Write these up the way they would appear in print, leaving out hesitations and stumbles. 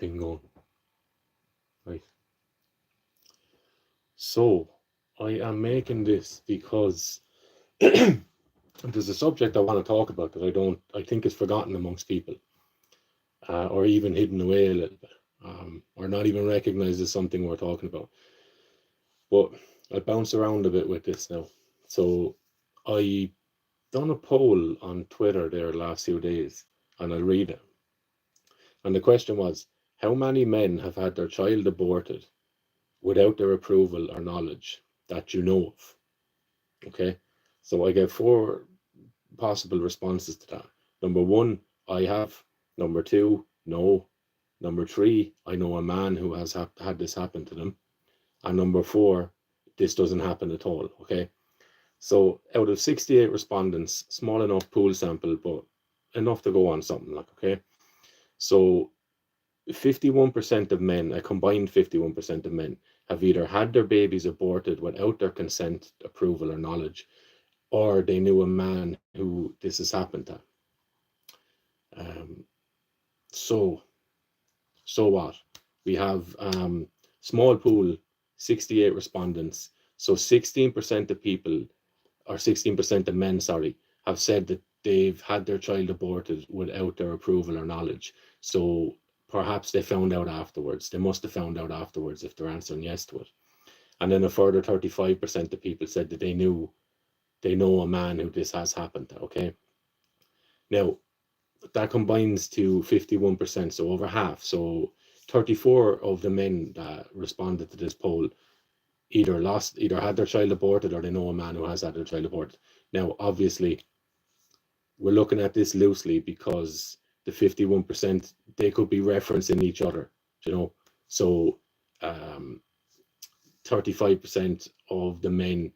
thing going. Right. So I am making this because there's a subject I want to talk about that I think is forgotten amongst people, or even hidden away a little bit, or not even recognized as something we're talking about. But I bounce around a bit with this now. So I done a poll on Twitter there last few days, and I'll read it. And the question was, how many men have had their child aborted without their approval or knowledge that you know of? Okay. So I get four possible responses to that. Number one, I have. Number two, no. Number three, I know a man who has had this happen to them. And number four, this doesn't happen at all. Okay. So out of 68 respondents, small enough pool sample, but enough to go on something like, okay. So 51% of men, a combined 51% of men, have either had their babies aborted without their consent, approval, or knowledge, or they knew a man who this has happened to. Um, so, so what? We have small pool, 68 respondents. So 16% of people, or 16% of men, sorry, have said that they've had their child aborted without their approval or knowledge. So perhaps they found out afterwards. They must have found out afterwards if they're answering yes to it. And then a further 35% of people said that they know a man who this has happened to, okay? Now, that combines to 51%, so over half. So 34 of the men that responded to this poll either had their child aborted or they know a man who has had their child aborted. Now, obviously, we're looking at this loosely because the 51%, they could be referencing each other, you know. So 35% of the men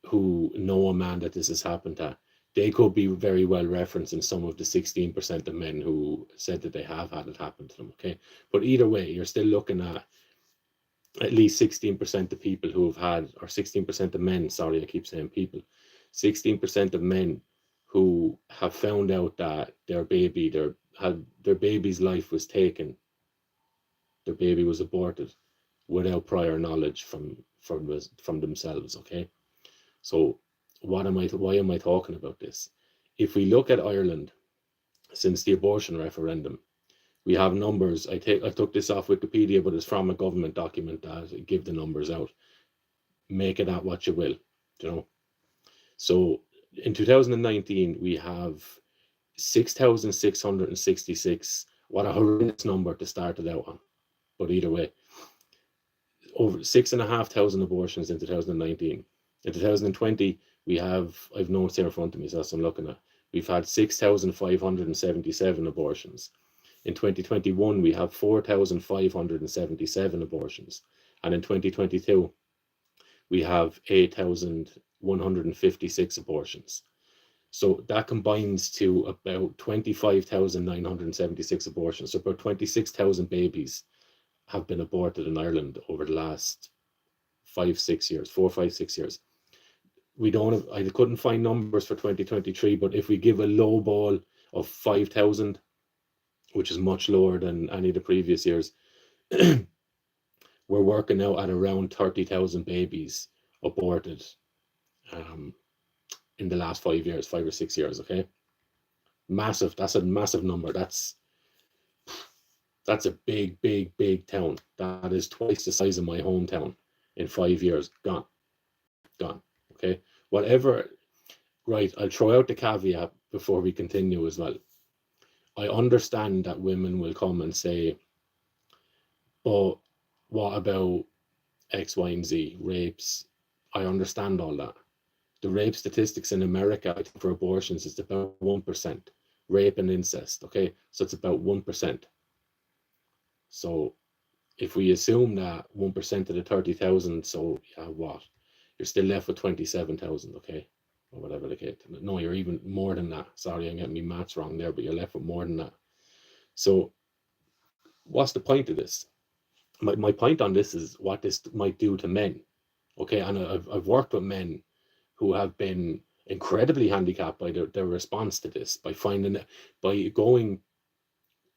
who know a man that this has happened to, they could be very well referencing some of the 16% of men who said that they have had it happen to them, okay? But either way, you're still looking at least 16% of people who have had, or 16% of men, sorry, I keep saying people, 16% of men who have found out that their baby's life was taken, their baby was aborted without prior knowledge from themselves, okay? So why am I talking about this? If we look at Ireland since the abortion referendum, we have numbers. I took this off Wikipedia, but it's from a government document that give the numbers out. Make it at what you will, you know. So in 2019, we have 6,666. What a horrendous number to start it out on. But either way, over 6,500 abortions in 2019. In 2020, we have, I've notes here in front of me, so that's what I'm looking at. We've had 6,577 abortions. In 2021, we have 4,577 abortions. And in 2022, we have 8,156 abortions. So that combines to about 25,976 abortions. So about 26,000 babies have been aborted in Ireland over the last 4, 5, 6 years. I couldn't find numbers for 2023, but if we give a low ball of 5,000, which is much lower than any of the previous years, we're working now at around 30,000 babies aborted in the last 5 years, 5 or 6 years, okay? Massive, that's a massive number. That's a big town. That is twice the size of my hometown in 5 years. Gone. Okay. Whatever. Right. I'll throw out the caveat before we continue as well. I understand that women will come and say, but what about X, Y, and Z, rapes? I understand all that. The rape statistics in America, I think, for abortions is about 1%. Rape and incest, okay? So it's about 1%. So if we assume that 1% of the 30,000, so yeah, what? You're still left with 27,000, okay? Or whatever the case. No, you're even more than that. Sorry, I'm getting my maths wrong there, but you're left with more than that. So what's the point of this? My point on this is what this might do to men, okay? And I've worked with men who have been incredibly handicapped by their response to this, by going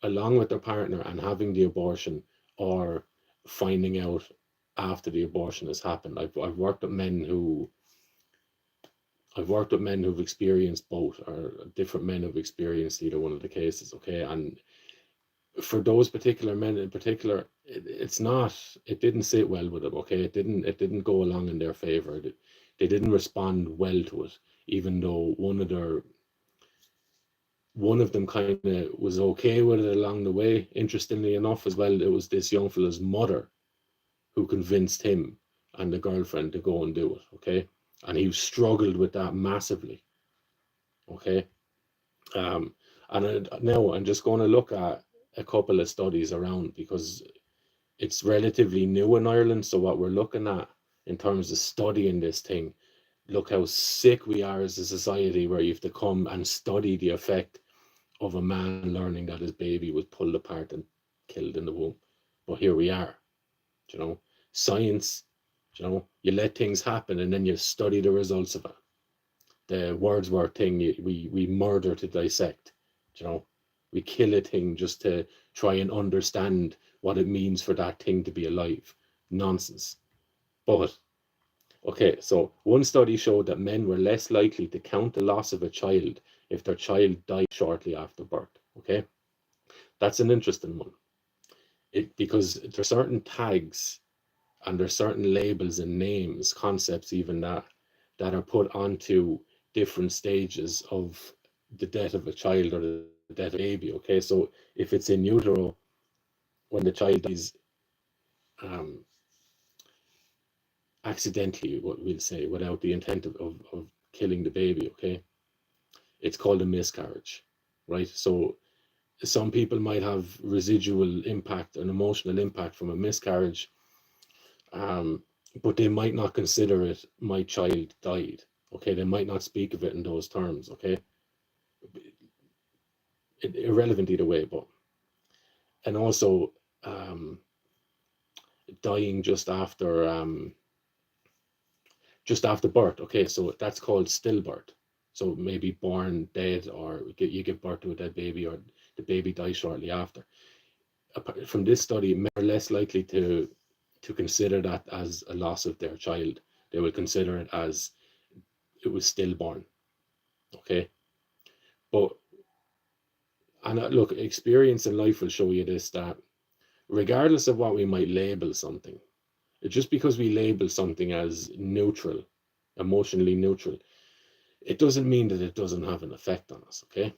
along with their partner and having the abortion, or finding out after the abortion has happened. I've worked with men who I've worked with men who've experienced both, or different men who've experienced either one of the cases. Okay, and for those particular men in particular, it didn't sit well with them. Okay, it didn't go along in their favor. They didn't respond well to it, even though one of them kind of was okay with it along the way. Interestingly enough, as well, it was this young fella's mother who convinced him and the girlfriend to go and do it. Okay, and he struggled with that massively. Okay, um, and now I'm just going to look at a couple of studies around, because it's relatively new in Ireland. So what we're looking at in terms of studying this thing, look how sick we are as a society, where you have to come and study the effect of a man learning that his baby was pulled apart and killed in the womb. But here we are, you know, science, you let things happen and then you study the results of it. The Wordsworth thing, we murder to dissect, you know, we kill a thing just to try and understand what it means for that thing to be alive. Nonsense. But okay, so one study showed that men were less likely to count the loss of a child if their child died shortly after birth. Okay, that's an interesting one. Because there's certain tags and there's certain labels and names, concepts even, that are put onto different stages of the death of a child or the death of a baby. Okay, so if it's in utero, when the child dies um, accidentally, what we'll say, without the intent of killing the baby, okay, it's called a miscarriage, right? So some people might have residual impact, an emotional impact from a miscarriage, um, but they might not consider it "my child died." Okay, they might not speak of it in those terms. Okay, irrelevant either way. But and also um, dying just after birth. Okay, so that's called stillbirth. So maybe born dead, or you give birth to a dead baby, or the baby dies shortly after. From this study, men are less likely to consider that as a loss of their child. They will consider it as it was stillborn. Okay, but and look, experience in life will show you this, that regardless of what we might label something, just because we label something as neutral, emotionally neutral, it doesn't mean that it doesn't have an effect on us. Okay,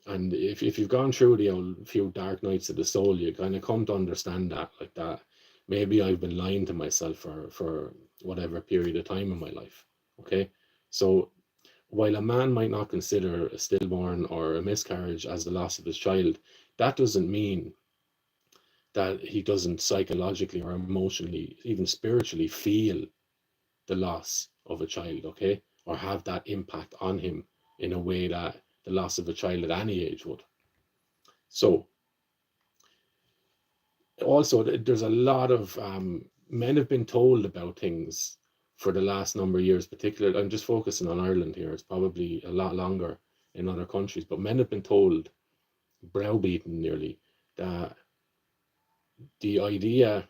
and if you've gone through the old few dark nights of the soul, you kind of come to understand that, like, that maybe I've been lying to myself for whatever period of time in my life. Okay, so while a man might not consider a stillborn or a miscarriage as the loss of his child, that doesn't mean that he doesn't psychologically or emotionally, even spiritually, feel the loss of a child, okay? Or have that impact on him in a way that the loss of a child at any age would. So, also, there's a lot of men have been told about things for the last number of years, particularly. I'm just focusing on Ireland here. It's probably a lot longer in other countries, but men have been told, browbeaten nearly, that the idea,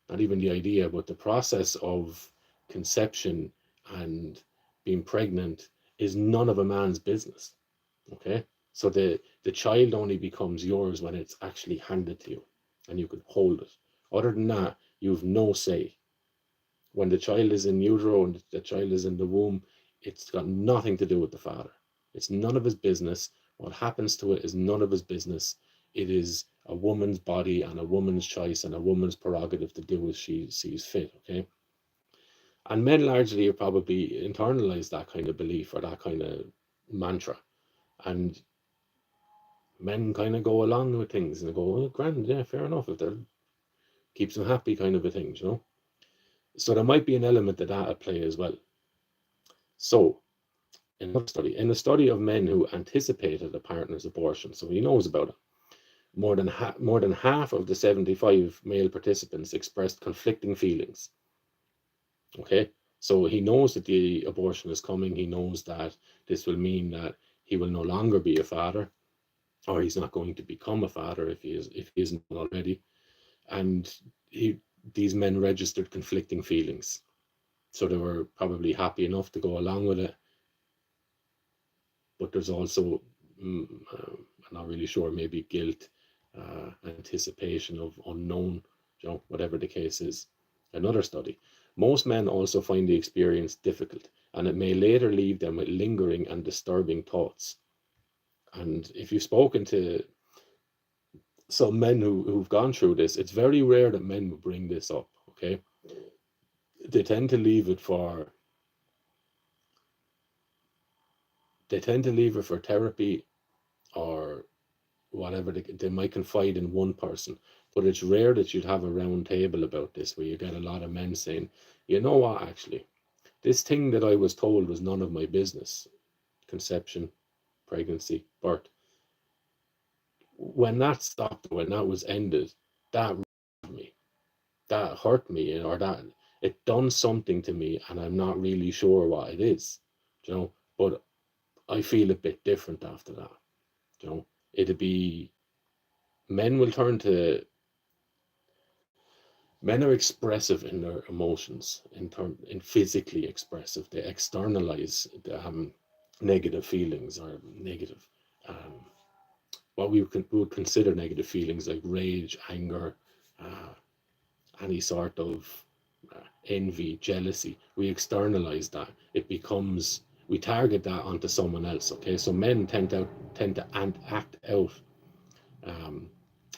not even the idea, but the process of conception and being pregnant is none of a man's business. Okay, so the child only becomes yours when it's actually handed to you and you can hold it. Other than that, you've no say. When the child is in utero and the child is in the womb, it's got nothing to do with the father. It's none of his business. What happens to it is none of his business. It is a woman's body and a woman's choice and a woman's prerogative to do as she sees fit. Okay, and men largely have probably internalized that kind of belief or that kind of mantra, and men kind of go along with things and they go, "Oh, grand, yeah, fair enough, if that keeps them happy," kind of a thing, you know. So there might be an element of that at play as well. So in a study of men who anticipated a partner's abortion, so he knows about it, more than half of the 75 male participants expressed conflicting feelings. Okay, so he knows that the abortion is coming. He knows that this will mean that he will no longer be a father. or he's not going to become a father if he isn't already. And these men registered conflicting feelings. So they were probably happy enough to go along with it, but there's also, I'm not really sure, maybe guilt, anticipation of unknown, whatever the case is. Another study. Most men also find the experience difficult, and it may later leave them with lingering and disturbing thoughts. And if you've spoken to some men who've gone through this, it's very rare that men will bring this up, okay? They tend to leave it for therapy, or whatever. They might confide in one person, but it's rare that you'd have a round table about this where you get a lot of men saying, you know what, actually, this thing that I was told was none of my business, conception, pregnancy, birth, when that stopped, when that was ended, that hurt me, or that it done something to me, and I'm not really sure what it is, but I feel a bit different after that. It'd be, men will turn to men are expressive in their emotions, in physically expressive. They externalize the, negative feelings, or negative, um, what would consider negative feelings, like rage, anger, uh, any sort of envy, jealousy. We externalize that. It becomes, we target that onto someone else. Okay, so men tend to act out, um,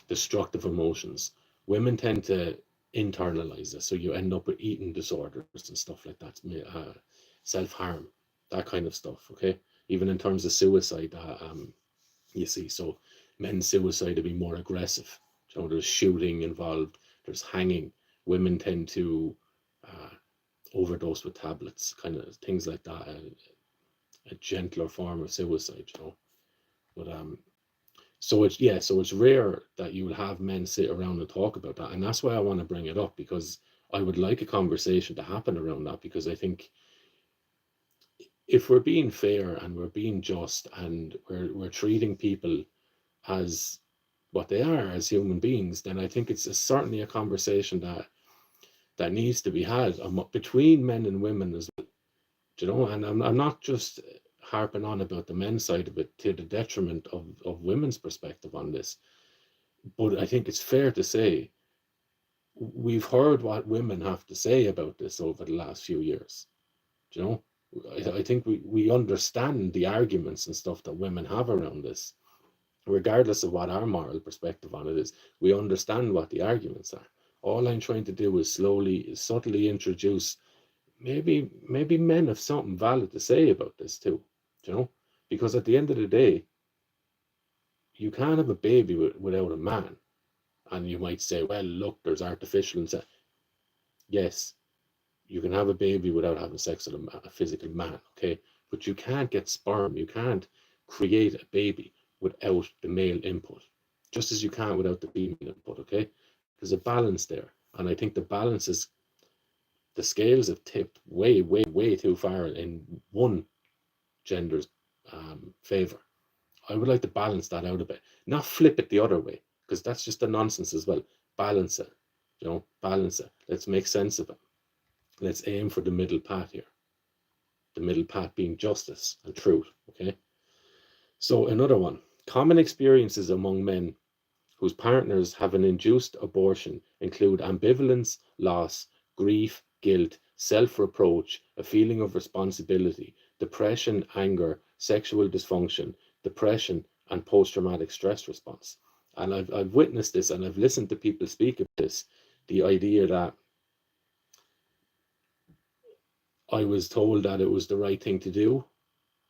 destructive emotions. Women tend to internalize it, so you end up with eating disorders and stuff like that, self-harm, that kind of stuff. Okay, even in terms of suicide, you see, so men's suicide to be more aggressive. There's shooting involved, there's hanging. Women tend to uh, overdose with tablets, kind of things like that. A gentler form of suicide. But so it's rare that you will have men sit around and talk about that, and that's why I want to bring it up, because I would like a conversation to happen around that, because I think if we're being fair and we're being just, and we're treating people as what they are, as human beings, then I think it's certainly a conversation that needs to be had between men and women as well. And I'm not just harping on about the men's side of it to the detriment of women's perspective on this. But I think it's fair to say we've heard what women have to say about this over the last few years. You know, I think we understand the arguments and stuff that women have around this, regardless of what our moral perspective on it is. We understand what the arguments are. All I'm trying to do is subtly introduce, maybe men have something valid to say about this too. Because at the end of the day, you can't have a baby without a man. And you might say, well, look, there's artificial and yes, you can have a baby without having sex with a physical man, okay? But you can't get sperm. You can't create a baby without the male input, just as you can't without the female input, okay? There's a balance there. And I think the scales have tipped way, way, way too far in one gender's favor. I would like to balance that out a bit, not flip it the other way, because that's just a nonsense as well. Balance it, balance it. Let's make sense of it. Let's aim for the middle path here. The middle path being justice and truth. Okay. So another one: common experiences among men whose partners have an induced abortion include ambivalence, loss, grief, guilt, self-reproach, a feeling of responsibility, depression, anger, sexual dysfunction, depression, and post-traumatic stress response. And I've witnessed this, and I've listened to people speak of this, the idea that I was told that it was the right thing to do.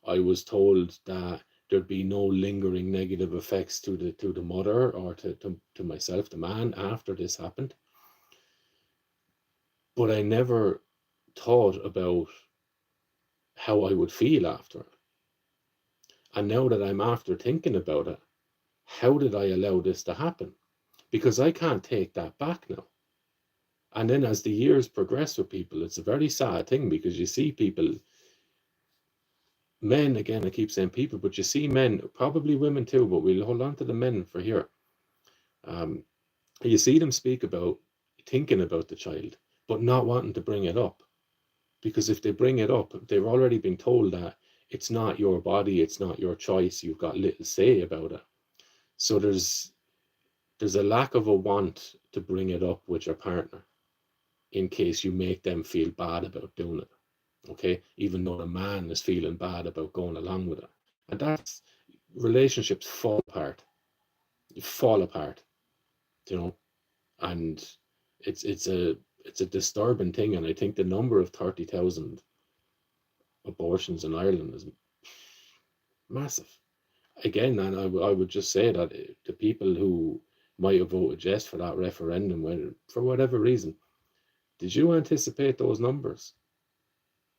I was told that there'd be no lingering negative effects to the mother, or to myself, the man, after this happened. But I never thought about how I would feel after. And now that I'm after thinking about it, how did I allow this to happen? Because I can't take that back now. And then as the years progress with people, it's a very sad thing, because you see people Men, again, I keep saying people, but you see men, probably women too, but we'll hold on to the men for here. You see them speak about thinking about the child, but not wanting to bring it up. Because if they bring it up, they've already been told that it's not your body, it's not your choice, you've got little say about it. So there's a lack of a want to bring it up with your partner in case you make them feel bad about doing it. Okay, even though the man is feeling bad about going along with it. And that's relationships fall apart, you know, and it's a disturbing thing. And I think the number of 30,000 abortions in Ireland is massive. Again, and I would just say that the people who might have voted yes for that referendum, whether, for whatever reason, did you anticipate those numbers?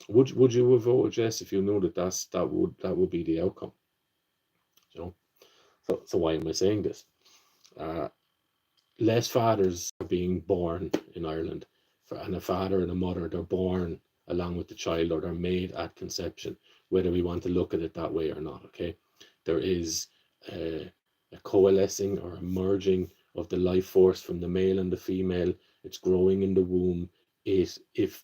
Would you have voted yes if you knew that would be the outcome? You know. So why am I saying this? Uh, Less fathers are being born in Ireland, and a father and a mother, they're born along with the child, or they're made at conception, whether we want to look at it that way or not. Okay, there is a coalescing or a merging of the life force from the male and the female. It's growing in the womb. If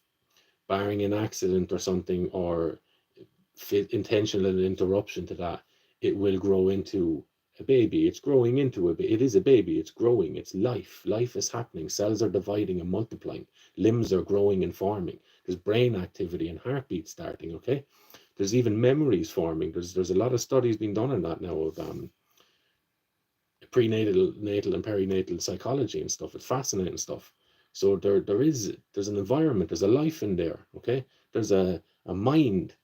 barring an accident or something, or intentional interruption to that, it will grow into a baby. It's growing into it is a baby. It's growing. It's life. Life is happening. Cells are dividing and multiplying. Limbs are growing and forming. There's brain activity and heartbeat starting. Okay, there's even memories forming. There's a lot of studies being done on that now of prenatal, natal, and perinatal psychology and stuff. It's fascinating stuff. So there's an environment. There's a life in there. Okay, there's a mind,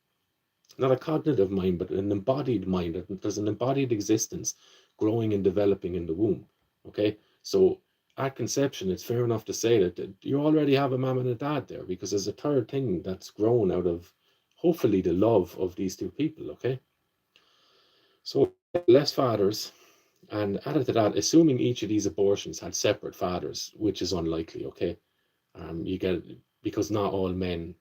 not a cognitive mind, but an embodied mind. There's an embodied existence growing and developing in the womb. Okay, so at conception, it's fair enough to say that you already have a mom and a dad there, because there's a third thing that's grown out of hopefully the love of these two people. Okay, so less fathers, and added to that, assuming each of these abortions had separate fathers, which is unlikely. Okay, you get, because not all men,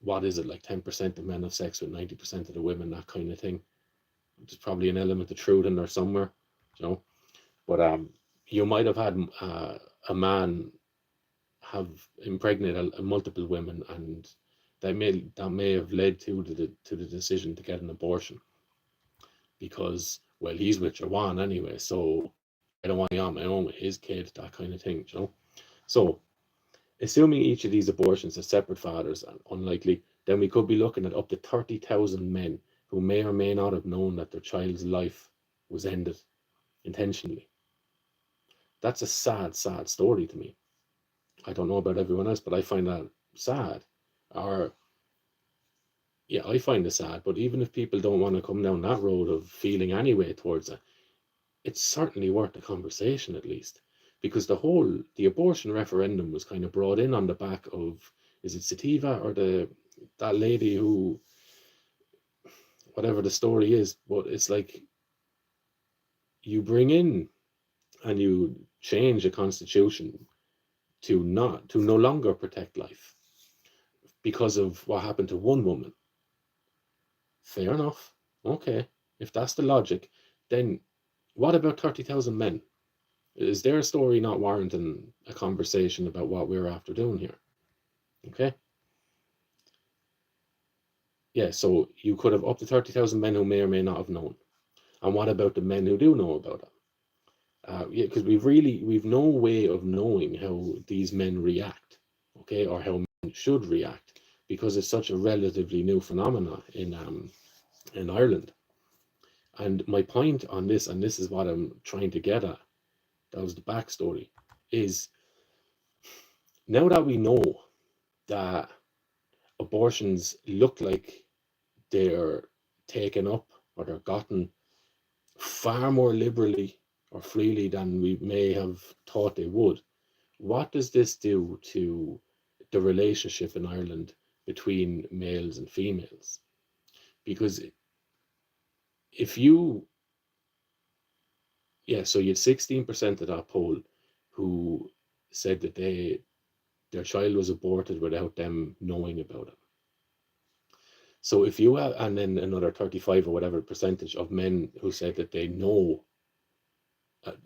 what is it, like 10% of men have sex with 90% of the women, that kind of thing. There's probably an element of truth in there somewhere, you know. But you might have had a man have impregnated multiple women, and that may have led to the decision to get an abortion, because, well, he's with your one anyway, so I don't want to be on my own with his kid, that kind of thing, you know. So assuming each of these abortions have separate fathers, and unlikely, then we could be looking at up to 30,000 men who may or may not have known that their child's life was ended intentionally. That's a sad, sad story to me. I don't know about everyone else, but I find that sad. Or, yeah, I find it sad. But even if people don't want to come down that road of feeling any way towards it, it's certainly worth the conversation at least. Because the abortion referendum was kind of brought in on the back of, is it Sativa, or that lady who, whatever the story is, but it's like you bring in and you change a constitution to no longer protect life because of what happened to one woman. Fair enough. Okay. If that's the logic, then what about 30,000 men? Is their story not warranting a conversation about what we're after doing here? Okay. Yeah, so you could have up to 30,000 men who may or may not have known. And what about the men who do know about it? Yeah, because we've no way of knowing how these men react, okay, or how men should react, because it's such a relatively new phenomenon in Ireland. And my point on this, and this is what I'm trying to get at, that was the backstory, is now that we know that abortions look like they're taken up, or they're gotten far more liberally or freely than we may have thought they would, what does this do to the relationship in Ireland between males and females? Because if you, yeah, so you had 16% of that poll who said that their child was aborted without them knowing about it. So if you have, and then another 35 or whatever percentage of men who said that they know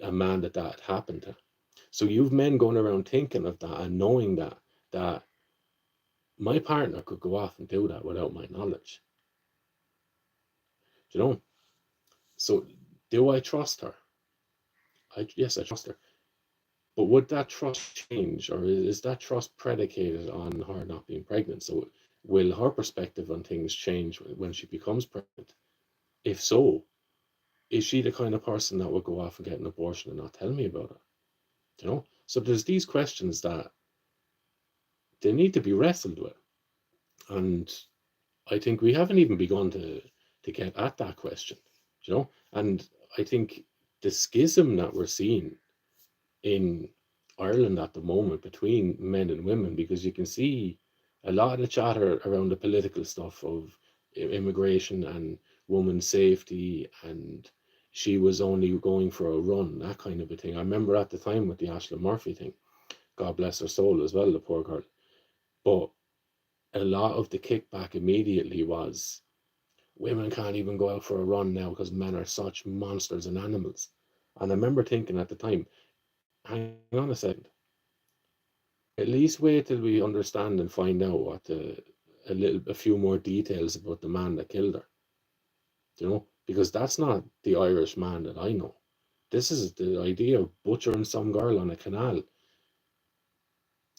a man that happened to. So you've men going around thinking of that and knowing that my partner could go off and do that without my knowledge. You know? So do I trust her? Yes, I trust her. But would that trust change, or is that trust predicated on her not being pregnant? So will her perspective on things change when she becomes pregnant? If so, is she the kind of person that would go off and get an abortion and not tell me about it? You know? So there's these questions that they need to be wrestled with. And I think we haven't even begun to get at that question, you know? And I think the schism that we're seeing in Ireland at the moment between men and women, because you can see a lot of chatter around the political stuff of immigration and women's safety, and she was only going for a run, that kind of a thing. I remember at the time with the Ashla Murphy thing, God bless her soul as well, the poor girl. But a lot of the kickback immediately was women can't even go out for a run now because men are such monsters and animals. And I remember thinking at the time, hang on a second, at least wait till we understand and find out a few more details about the man that killed her. You know, because that's not the Irish man that I know. This is the idea of butchering some girl on a canal.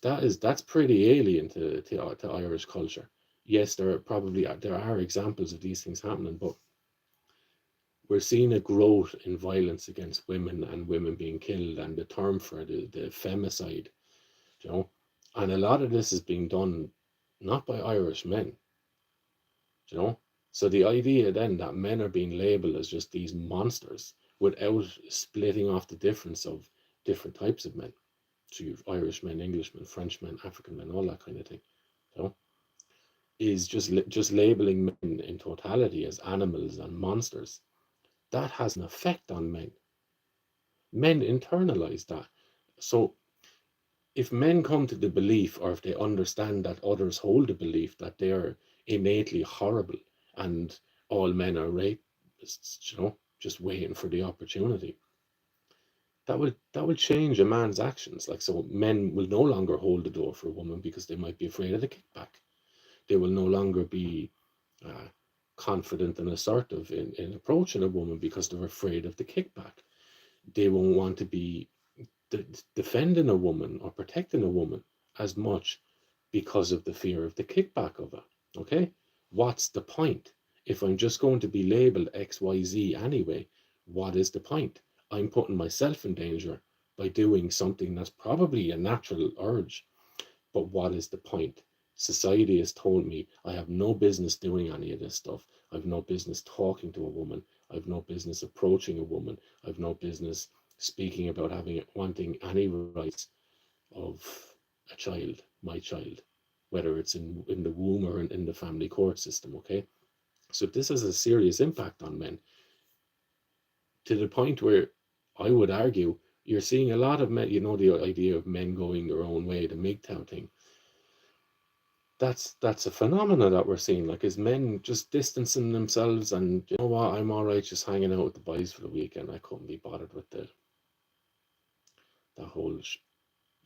That's pretty alien to Irish culture. Yes, there are examples of these things happening, but we're seeing a growth in violence against women and women being killed, and the term for the femicide, you know, and a lot of this is being done not by Irish men, you know. So the idea then that men are being labeled as just these monsters without splitting off the difference of different types of men. So you've Irish men, English men, French men, African men, all that kind of thing, you know, is just labeling men in totality as animals and monsters. That has an effect on men. Men internalize that. So if men come to the belief, or if they understand that others hold the belief that they're innately horrible and all men are rapists, you know, just waiting for the opportunity, that will change a man's actions. Like, so men will no longer hold the door for a woman because they might be afraid of the kickback. They will no longer be uh, confident and assertive in approaching a woman because they're afraid of the kickback. They won't want to be defending a woman or protecting a woman as much because of the fear of the kickback of it. Okay? What's the point? If I'm just going to be labeled XYZ anyway, what is the point? I'm putting myself in danger by doing something that's probably a natural urge. But what is the point? Society has told me I have no business doing any of this stuff. I've no business talking to a woman. I've no business approaching a woman. I've no business speaking about wanting any rights of a child, my child, whether it's in the womb or in the family court system. Okay, so this has a serious impact on men, to the point where I would argue you're seeing a lot of men. You know, the idea of men going their own way, the MGTOW thing. That's a phenomena that we're seeing. Like, is men just distancing themselves, and you know what, I'm all right just hanging out with the boys for the weekend. I couldn't be bothered with the whole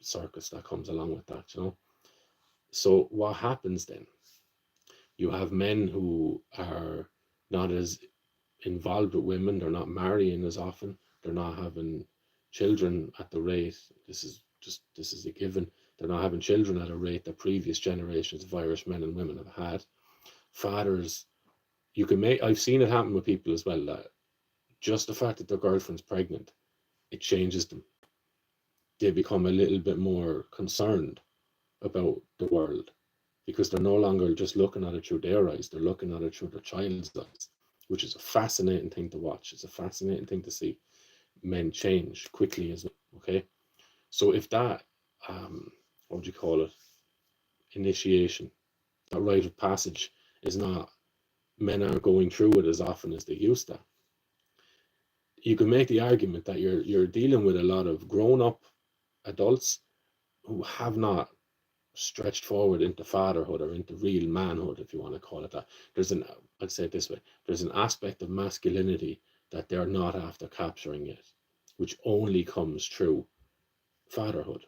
circus that comes along with that, you know. So what happens then? You have men who are not as involved with women. They're not marrying as often. They're not having children at the rate. This is a given. They're not having children at a rate that previous generations of Irish men and women have had. Fathers, you can make. I've seen it happen with people as well, that just the fact that their girlfriend's pregnant, it changes them. They become a little bit more concerned about the world because they're no longer just looking at it through their eyes, they're looking at it through their child's eyes, which is a fascinating thing to watch. It's a fascinating thing to see men change quickly as well. Okay. So if that, what would you call it, initiation, that rite of passage is not, men aren't going through it as often as they used to, you can make the argument that you're dealing with a lot of grown up adults who have not stretched forward into fatherhood or into real manhood, if you want to call it that. I'd say it this way, there's an aspect of masculinity that they're not after capturing yet, which only comes through fatherhood.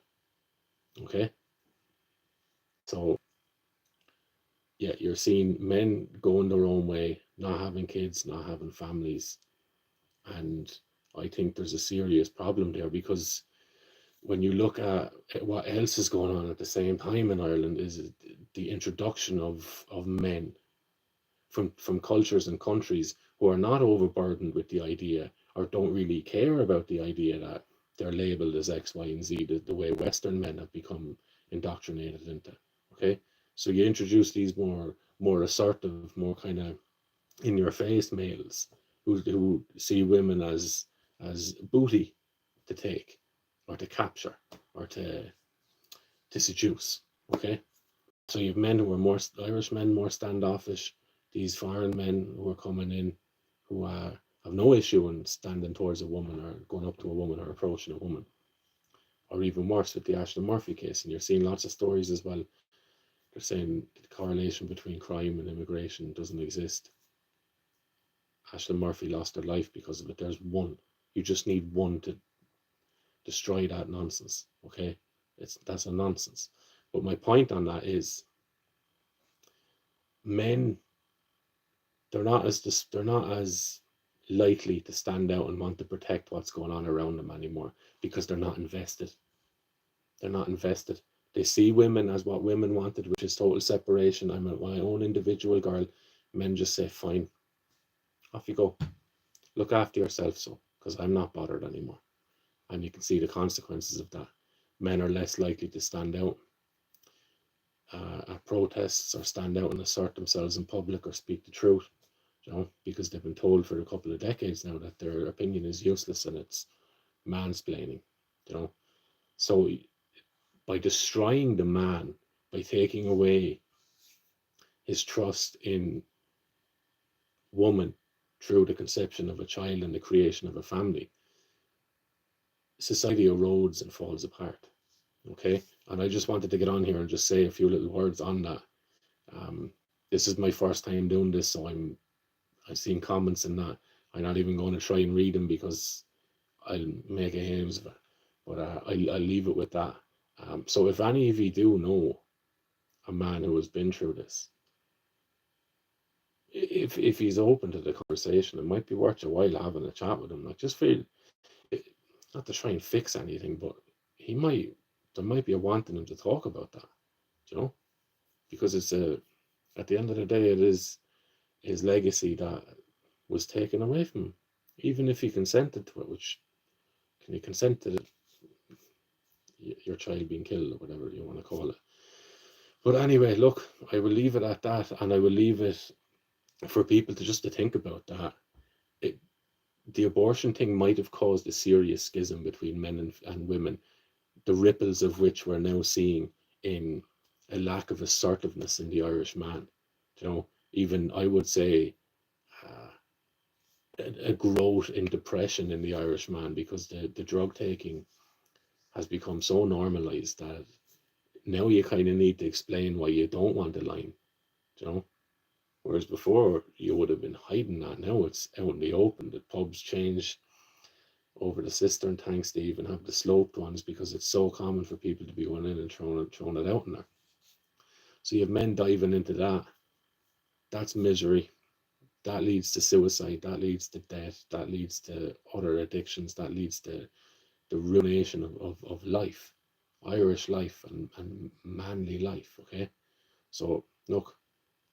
Okay? So, yeah, you're seeing men going their own way, not having kids, not having families. And I think there's a serious problem there, because when you look at what else is going on at the same time in Ireland, is the introduction of men from cultures and countries who are not overburdened with the idea, or don't really care about the idea that they're labeled as X, Y, and Z, the way Western men have become indoctrinated into. Okay, so you introduce these more assertive, more kind of in your face males who see women as booty to take, or to capture, or to seduce. Okay, so you have men who are more Irish men, more standoffish. These foreign men who are coming in, who have no issue in standing towards a woman, or going up to a woman, or approaching a woman. Or even worse with the Ashton Murphy case, and you're seeing lots of stories as well. They're saying the correlation between crime and immigration doesn't exist. Ashton Murphy lost her life because of it. There's one. You just need one to destroy that nonsense. Okay, that's a nonsense. But my point on that is, men, they're not as likely to stand out and want to protect what's going on around them anymore, because they're not invested. They're not invested. They see women as what women wanted, which is total separation. I'm my own individual girl. Men just say, fine, off you go. Look after yourself, so, because I'm not bothered anymore. And you can see the consequences of that. Men are less likely to stand out at protests, or stand out and assert themselves in public, or speak the truth, because they've been told for a couple of decades now that their opinion is useless and it's mansplaining. So by destroying the man, by taking away his trust in woman through the conception of a child and the creation of a family, society erodes and falls apart. Okay, and I just wanted to get on here and just say a few little words on that. This is my first time doing this, so I've seen comments in that. I'm not even going to try and read them, because I'll make a hames of it. But I'll leave it with that. So if any of you do know a man who has been through this, if he's open to the conversation, it might be worth your while having a chat with him. Like, just feel, not to try and fix anything, but there might be a want in him to talk about that, because it's at the end of the day, it is his legacy that was taken away from him, even if he consented to it. Which, can you consent to your child being killed, or whatever you want to call it? But anyway, look, I will leave it at that, and I will leave it for people to think about that. The abortion thing might have caused a serious schism between men and women, the ripples of which we're now seeing in a lack of assertiveness in the Irish man. Even I would say a growth in depression in the Irish man, because the drug taking has become so normalized that now you kind of need to explain why you don't want the line, whereas before you would have been hiding that. Now it's out in the open. The pubs change over the cistern tanks. They even have the sloped ones, because it's so common for people to be going in and throwing it out in there. So you have men diving into that. That's misery. That leads to suicide. That leads to death. That leads to other addictions. That leads to the ruination of life, Irish life, and manly life. Okay, so look,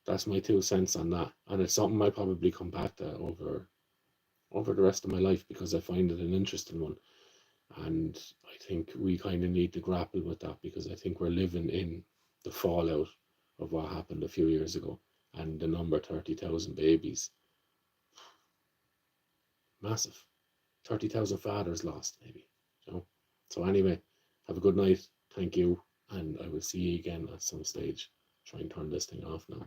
that's my 2 cents on that, and it's something I probably come back to over the rest of my life, because I find it an interesting one. And I think we kind of need to grapple with that, because I think we're living in the fallout of what happened a few years ago, and the number 30,000 babies, massive. 30,000 fathers lost, maybe. So anyway, have a good night. Thank you, and I will see you again at some stage. Try and turn this thing off now.